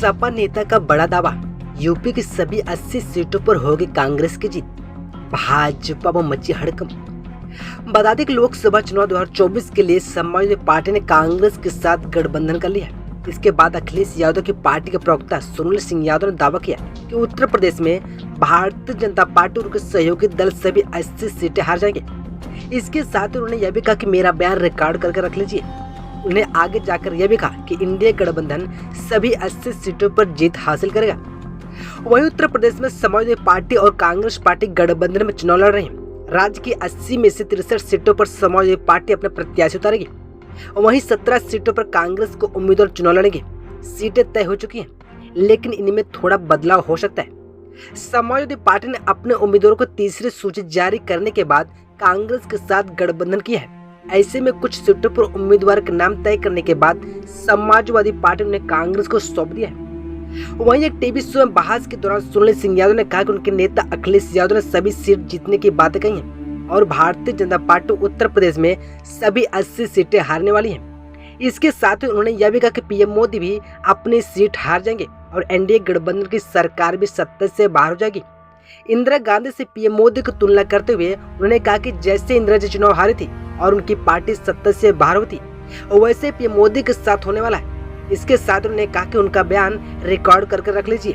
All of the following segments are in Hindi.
सपा नेता का बड़ा दावा, यूपी की सभी 80 सीटों पर होगी कांग्रेस की जीत, भाजपा व मची हड़कंप। बता दें कि लोकसभा चुनाव 2024 के लिए समाजवादी पार्टी ने कांग्रेस के साथ गठबंधन कर लिया। इसके बाद अखिलेश यादव की पार्टी के प्रवक्ता सुनील सिंह यादव ने दावा किया कि उत्तर प्रदेश में भारतीय जनता पार्टी और उनके सहयोगी दल सभी 80 सीटें हार जाएंगे। इसके साथ ही उन्होंने यह भी कहा कि मेरा बयान रिकॉर्ड करके रख लीजिए। उन्हें आगे जाकर यह भी कहा कि इंडिया गठबंधन सभी 80 सीटों पर जीत हासिल करेगा। वहीं उत्तर प्रदेश में समाजवादी पार्टी और कांग्रेस पार्टी गठबंधन में चुनाव लड़ रही है। राज्य की 80 में से 63 सीटों पर समाजवादी पार्टी अपने प्रत्याशी उतारेगी। वहीं 17 सीटों पर कांग्रेस को उम्मीदवार चुनाव लड़ेंगे। सीटें तय हो चुकी हैं, लेकिन इनमें थोड़ा बदलाव हो सकता है। समाजवादी पार्टी ने अपने उम्मीदवारों को तीसरी सूची जारी करने के बाद कांग्रेस के साथ गठबंधन किया है। ऐसे में कुछ सीटों पर उम्मीदवार के नाम तय करने के बाद समाजवादी पार्टी ने कांग्रेस को सौंप दिया है। वहीं एक टीवी शो में बहस के दौरान सुनील सिंह यादव ने कहा कि उनके नेता अखिलेश यादव ने सभी सीट जीतने की बातें कही हैं और भारतीय जनता पार्टी उत्तर प्रदेश में सभी 80 सीटें हारने वाली हैं। इसके साथ ही उन्होंने यह भी कहा कि पीएम मोदी भी अपनी सीट हार जाएंगे और एनडीए गठबंधन की सरकार भी सत्ता से बाहर हो जाएगी। इंदिरा गांधी से पीएम मोदी की तुलना करते हुए उन्होंने कहा कि जैसे इंदिरा जी चुनाव हारी थी और उनकी पार्टी सत्ता से बाहर होती, वैसे पीएम मोदी के साथ होने वाला है। इसके साथ उन्होंने कहा कि उनका बयान रिकॉर्ड करके रख लीजिए।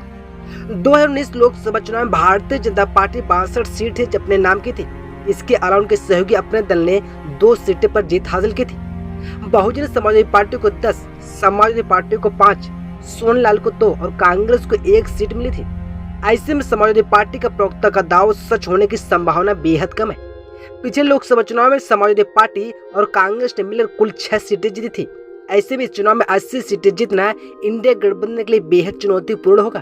2019 लोकसभा चुनाव में भारतीय जनता पार्टी 62 सीटें अपने नाम की थी। इसके अलावा उनके सहयोगी अपने दल ने 2 सीटें पर जीत हासिल की थी। बहुजन समाजवादी पार्टी को 10, समाजवादी पार्टी को 5, सोनलाल को 2 और कांग्रेस को 1 सीट मिली थी। ऐसे में समाजवादी पार्टी का प्रवक्ता का दावा सच होने की संभावना बेहद कम है। पिछले लोकसभा चुनाव में समाजवादी पार्टी और कांग्रेस ने मिलकर कुल 6 सीटें जीती थी। ऐसे में इस चुनाव में 80 सीटें जीतना इंडिया गठबंधन के लिए बेहद चुनौतीपूर्ण होगा।